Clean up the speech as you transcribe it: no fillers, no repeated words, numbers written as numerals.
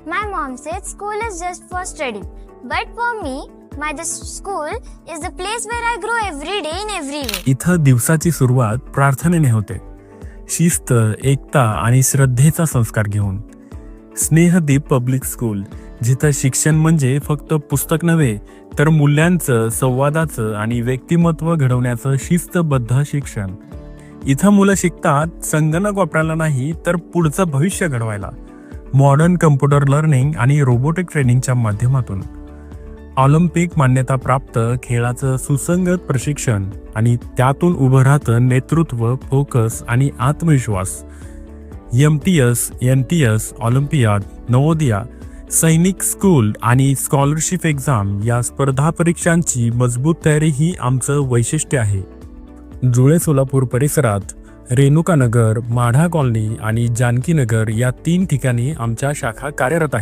My mom said school is just for study. But for me, school is the place where I grow every day in every way. इथं दिवसाची सुरुवात प्रार्थनेने होते. शिस्त, एकता आणि श्रद्धेचा संस्कार घेऊन. स्नेहदीप पब्लिक स्कूल, जिथं शिक्षण म्हणजे फक्त पुस्तक नव्हे तर मूल्यांचं, संवादाचं आणि व्यक्तिमत्व घडवण्याचं शिस्तबद्ध शिक्षण. इथं मुलं शिकतात संगणक वापरायला नाही तर पुढचं भविष्य घडवायला. मॉडर्न कम्प्युटर लर्निंग आणि रोबोटिक ट्रेनिंगच्या माध्यमातून. ऑलिम्पिक मान्यता प्राप्त खेळाचं सुसंगत प्रशिक्षण आणि त्यातून उभं राहतं नेतृत्व, फोकस आणि आत्मविश्वास. MTS, NTS, ऑलिम्पियाड, नवोदया, सैनिक स्कूल आणि स्कॉलरशिप एक्झाम या स्पर्धा परीक्षांची मजबूत तयारी ही आमचं वैशिष्ट्य आहे. जुळे सोलापूर परिसरात रेणुकानगर, माढा कॉलनी आणि जानकीनगर या 3 ठिकाणी आमच्या शाखा कार्यरत आहेत.